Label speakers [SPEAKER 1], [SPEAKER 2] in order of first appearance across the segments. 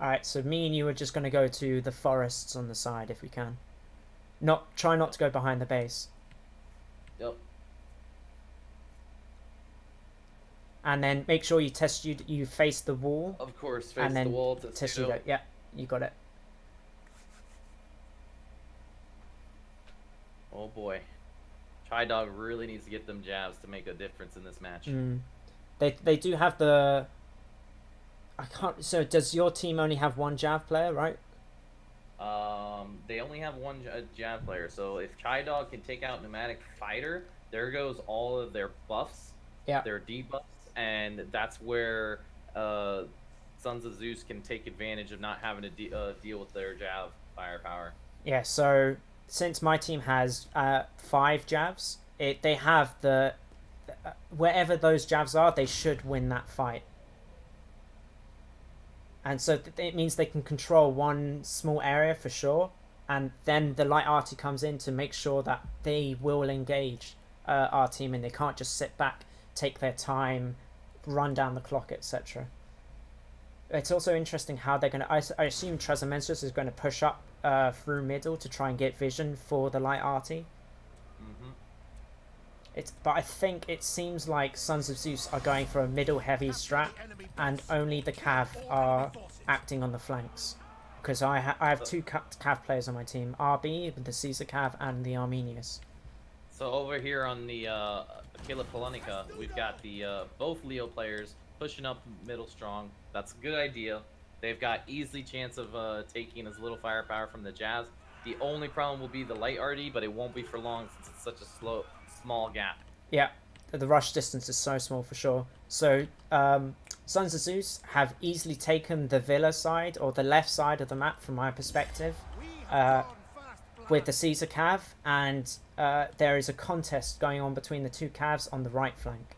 [SPEAKER 1] Alright, so me and you are just going to go to the forests on the side if we can. Try not to go behind the base.
[SPEAKER 2] Yep.
[SPEAKER 1] And then make sure you face the wall,
[SPEAKER 2] Of course,
[SPEAKER 1] and
[SPEAKER 2] face the
[SPEAKER 1] then
[SPEAKER 2] wall to
[SPEAKER 1] Testudo.
[SPEAKER 2] pseudo.
[SPEAKER 1] Yeah, you got it.
[SPEAKER 2] Oh boy. Chai Dog really needs to get them jabs to make a difference in this match.
[SPEAKER 1] Mm. They do have the. I can't. So does your team only have one Jav player, right?
[SPEAKER 2] They only have one jab player, so if Chai Dog can take out Pneumatic Fighter, there goes all of their buffs,
[SPEAKER 1] Yeah.
[SPEAKER 2] their debuffs, and that's where uh, Sons of Zeus can take advantage of not having to deal with their jab firepower.
[SPEAKER 1] Yeah. So since my team has 5 Javs, they have the wherever those Javs are, they should win that fight. And so it means they can control one small area for sure, and then the light arty comes in to make sure that they will engage our team, and they can't just sit back, take their time, run down the clock, etc. It's also interesting how they're going to. I assume Trezamensis is going to push up through middle to try and get vision for the light arty.
[SPEAKER 2] Mm-hmm.
[SPEAKER 1] But I think it seems like Sons of Zeus are going for a middle heavy strat, and only the Cav are acting on the flanks. Because I have two Cav players on my team, RB, the Caesar Cav, and the Arminius.
[SPEAKER 2] So over here on the Aquila Polonica, we've got the both Leo players pushing up middle strong. That's a good idea. They've got easy chance of taking as little firepower from the Jazz. The only problem will be the light RD, but it won't be for long since it's such a small gap.
[SPEAKER 1] Yeah, the rush distance is so small for sure. So Sons of Zeus have easily taken the Villa side, or the left side of the map from my perspective, with the Caesar Cav, and there is a contest going on between the two Cavs on the right flank.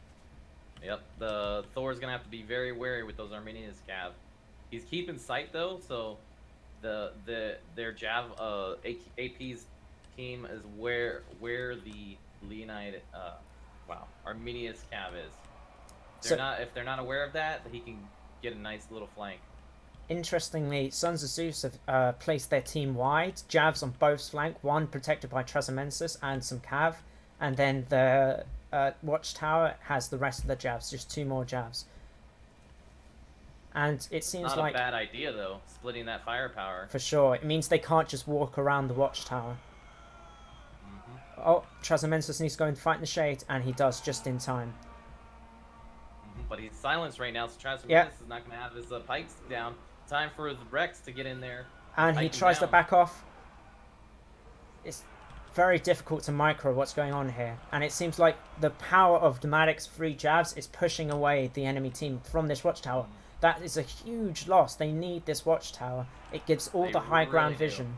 [SPEAKER 2] Yep, the Thor's gonna have to be very wary with those Arminius Cav. He's keeping sight though, so their Jav AP's team is where the Leonide Arminius Cav is. If they're not aware of that, he can get a nice little flank.
[SPEAKER 1] Interestingly, Sons of Zeus have placed their team wide, Javs on both flank, one protected by Trezamensis and some Cav, and then the Watchtower has the rest of the Javs, just 2 more Javs. And it seems
[SPEAKER 2] not
[SPEAKER 1] like...
[SPEAKER 2] a bad idea, though, splitting that firepower.
[SPEAKER 1] For sure. It means they can't just walk around the Watchtower.
[SPEAKER 2] Mm-hmm.
[SPEAKER 1] Oh, Trezamensis needs to go and fight in the shade, and he does just in time.
[SPEAKER 2] Mm-hmm. But he's silenced right now, so Trezamensis is not going to have his pikes down. Time for the Rex to get in there.
[SPEAKER 1] And he tries to back off. It's very difficult to micro what's going on here. And it seems like the power of Dematic's 3 Javs is pushing away the enemy team from this Watchtower. That is a huge loss. They need this Watchtower. It gives all the high ground vision.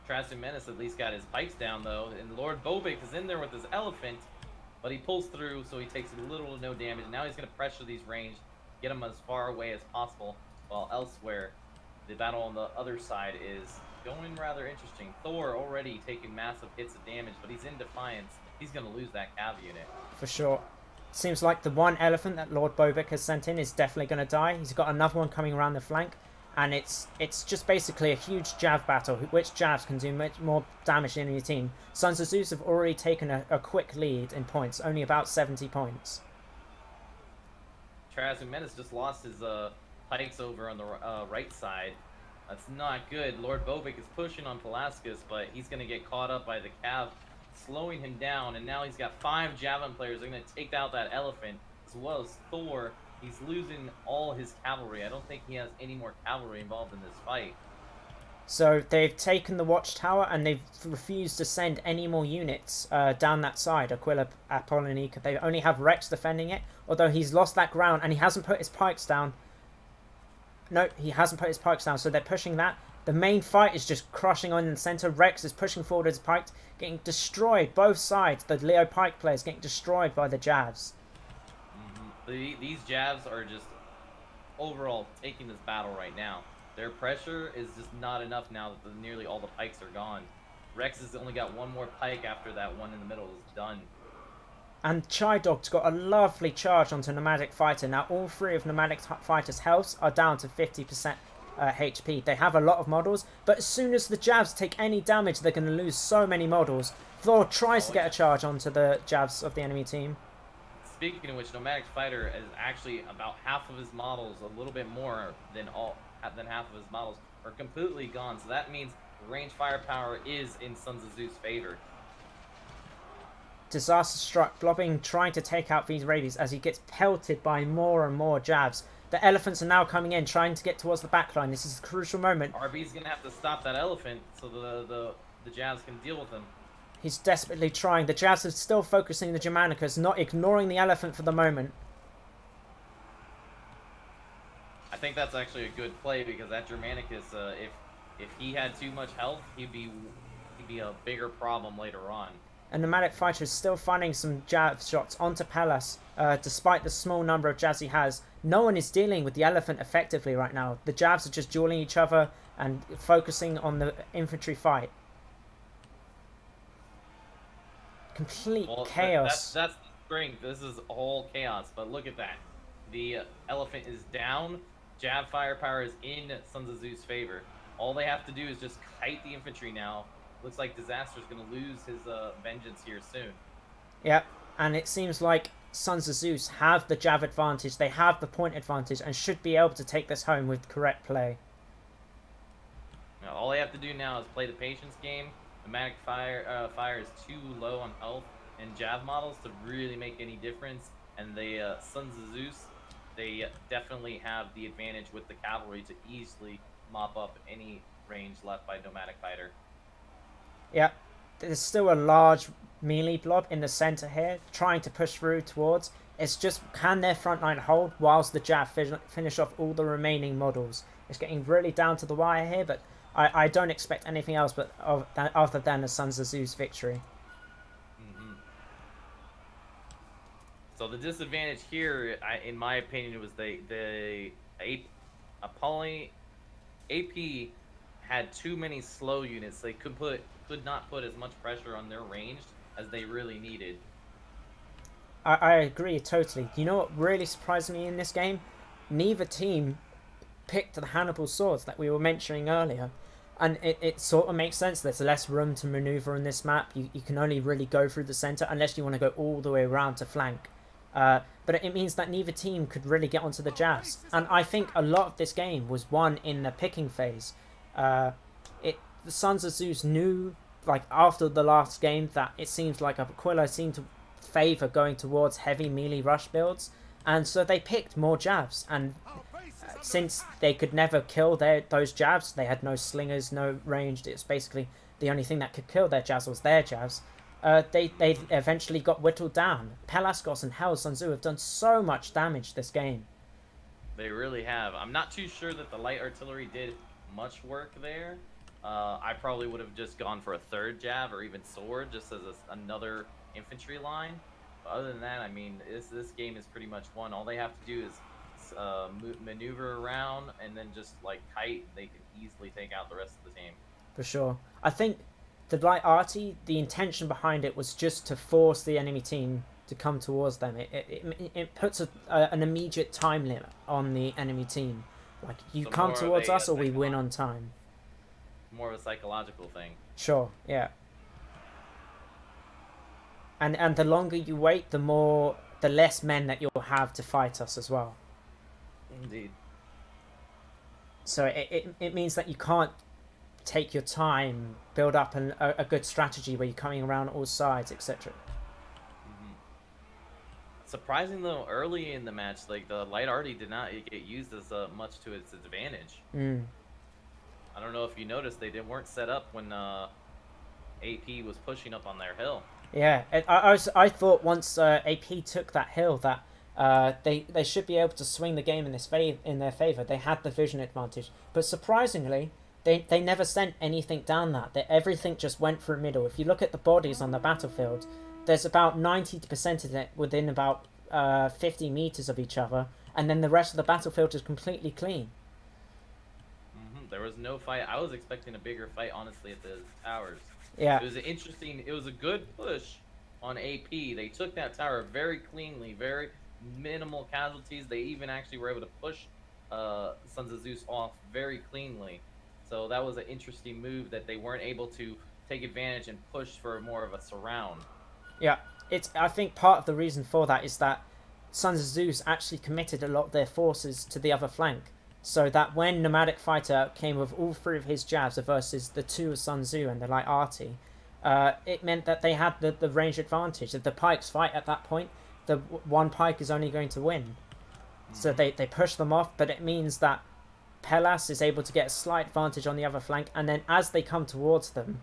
[SPEAKER 2] Trezamensis at least got his pikes down, though. And Lord Bobik is in there with his elephant. But he pulls through, so he takes little to no damage. Now he's going to pressure these range, get them as far away as possible. While elsewhere, the battle on the other side is going rather interesting. Thor already taking massive hits of damage, but he's in defiance. He's going to lose that Cav unit.
[SPEAKER 1] For sure. Seems like the one elephant that Lord Bobik has sent in is definitely going to die. He's got another one coming around the flank. And it's just basically a huge Jav battle. Which Javs can do much more damage than your team. Sons of Zeus have already taken a quick lead in points. Only about 70 points.
[SPEAKER 2] Trezamensis just lost his pikes over on the right side. That's not good. Lord Bobik is pushing on Pelasgus, but he's going to get caught up by the Cav, slowing him down. And now he's got 5 Javelin players. They're going to take out that elephant, as well as Thor. He's losing all his cavalry. I don't think he has any more cavalry involved in this fight.
[SPEAKER 1] So they've taken the Watchtower, and they've refused to send any more units down that side, Aquila, Polonica. They only have Rex defending it, although he's lost that ground, and he hasn't put his pikes down. No, he hasn't put his pikes down, so they're pushing that. The main fight is just crushing on in the center. Rex is pushing forward his pikes, getting destroyed. Both sides, the Leo Pike players getting destroyed by the Javs.
[SPEAKER 2] These Javs are just overall taking this battle right now. Their pressure is just not enough now that nearly all the pikes are gone. Rex has only got one more pike after that one in the middle is done.
[SPEAKER 1] And Chai Dog's got a lovely charge onto Nomadic Fighter. Now all three of Nomadic Fighter's healths are down to 50% HP. They have a lot of models, but as soon as the jabs take any damage, they're going to lose so many models. Thor tries to get a charge onto the jabs of the enemy team.
[SPEAKER 2] Speaking of which, Nomadic Fighter is actually about half of his models, a little bit more than half of his models are completely gone. So that means range firepower is in Sons of Zeus' favor.
[SPEAKER 1] Disaster struck, Blobbing trying to take out these rabies as he gets pelted by more and more jabs. The elephants are now coming in, trying to get towards the backline. This is a crucial moment.
[SPEAKER 2] RB's gonna have to stop that elephant so the jabs can deal with him.
[SPEAKER 1] He's desperately trying. The jabs are still focusing the Germanicus, not ignoring the elephant for the moment.
[SPEAKER 2] I think that's actually a good play because that Germanicus, if he had too much health, he'd be a bigger problem later on.
[SPEAKER 1] And the Nomadic Fighter is still finding some jab shots onto Pallas, despite the small number of jabs he has. No one is dealing with the elephant effectively right now. The jabs are just dueling each other and focusing on the infantry fight. Complete chaos.
[SPEAKER 2] That's the strength. This is all chaos. But look at that. The elephant is down. Jab firepower is in Sons of Zeus' favor. All they have to do is just kite the infantry now. Looks like Disaster's going to lose his vengeance here soon.
[SPEAKER 1] Yep, and it seems like Sons of Zeus have the jab advantage, they have the point advantage, and should be able to take this home with correct play.
[SPEAKER 2] Now, all they have to do now is play the patience game. Nomadic fire is too low on health and jab models to really make any difference. And the Sons of Zeus, they definitely have the advantage with the cavalry to easily mop up any range left by Nomadic Fighter.
[SPEAKER 1] Yeah, there's still a large melee blob in the center here, trying to push through towards. It's just, can their front line hold whilst the jab finish off all the remaining models? It's getting really down to the wire here, but I don't expect anything else but other than a Sons of Zeus victory.
[SPEAKER 2] So the disadvantage here, in my opinion, was the AP had too many slow units. They could not put as much pressure on their range as they really needed.
[SPEAKER 1] I agree totally. You know what really surprised me in this game? Neither team picked the Hannibal swords that we were mentioning earlier. And it sort of makes sense. There's less room to maneuver on this map. You can only really go through the center unless you want to go all the way around to flank. But it means that neither team could really get onto the jabs. And I think a lot of this game was won in the picking phase. The Sons of Zeus knew, like after the last game, that it seems like Aquila seemed to favour going towards heavy melee rush builds, and so they picked more jabs. And since they could never kill those jabs, they had no slingers, no ranged. It's basically the only thing that could kill their jabs was their jabs. They eventually got whittled down. Pelasgos and Hell Sunzu have done so much damage this game.
[SPEAKER 2] They really have. I'm not too sure that the light artillery did much work there. I probably would have just gone for a third jab or even sword just as another infantry line. But other than that, I mean, this game is pretty much won. All they have to do is maneuver around and then just like kite. They can easily take out the rest of the team. For
[SPEAKER 1] sure. I think the light arty, the intention behind it was just to force the enemy team to come towards them. It puts an immediate time limit on the enemy team. Like, you come towards us or we win on time.
[SPEAKER 2] More of a psychological thing.
[SPEAKER 1] Sure, yeah. And the longer you wait, the less men that you'll have to fight us as well.
[SPEAKER 2] Indeed.
[SPEAKER 1] So it means that you can't take your time, build up a good strategy where you're coming around all sides, etc.
[SPEAKER 2] Surprising though, early in the match, like the light arty did not get used as much to its advantage. I don't know if you noticed, they weren't set up when AP was pushing up on their hill.
[SPEAKER 1] Yeah, I thought once AP took that hill that they should be able to swing the game in their favor. They had the vision advantage, but surprisingly, they never sent anything down that. Everything just went through middle. If you look at the bodies on the battlefield, there's about 90% of it within about 50 meters of each other, and then the rest of the battlefield is completely clean.
[SPEAKER 2] There was no fight. I was expecting a bigger fight, honestly, at the towers.
[SPEAKER 1] Yeah.
[SPEAKER 2] It was a good push, on AP. They took that tower very cleanly, very minimal casualties. They even actually were able to push Sons of Zeus off very cleanly. So that was an interesting move that they weren't able to take advantage and push for more of a surround.
[SPEAKER 1] Yeah, it's. I think part of the reason for that is that Sons of Zeus actually committed a lot of their forces to the other flank, so that when Nomadic Fighter came with all three of his jabs versus the two of Sun Tzu and the Light Arty, it meant that they had the range advantage. If the pikes fight at that point, the one pike is only going to win. So they push them off, but it means that Pellas is able to get a slight advantage on the other flank, and then as they come towards them,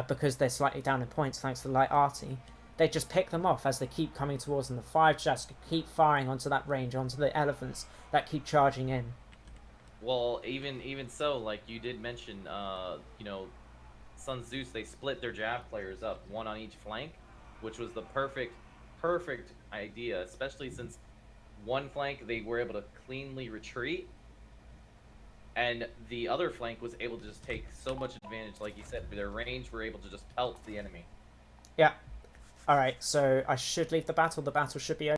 [SPEAKER 1] because they're slightly down in points thanks to the Light Arty, they just pick them off as they keep coming towards them. The five jabs keep firing onto that range, onto the elephants that keep charging in.
[SPEAKER 2] Well, even so, like you did mention, you know, Sun Zeus, they split their jab players up, one on each flank, which was the perfect idea, especially since one flank they were able to cleanly retreat, and the other flank was able to just take so much advantage, like you said, with their range were able to just pelt the enemy.
[SPEAKER 1] Yeah. Alright, so I should leave the battle. The battle should be over.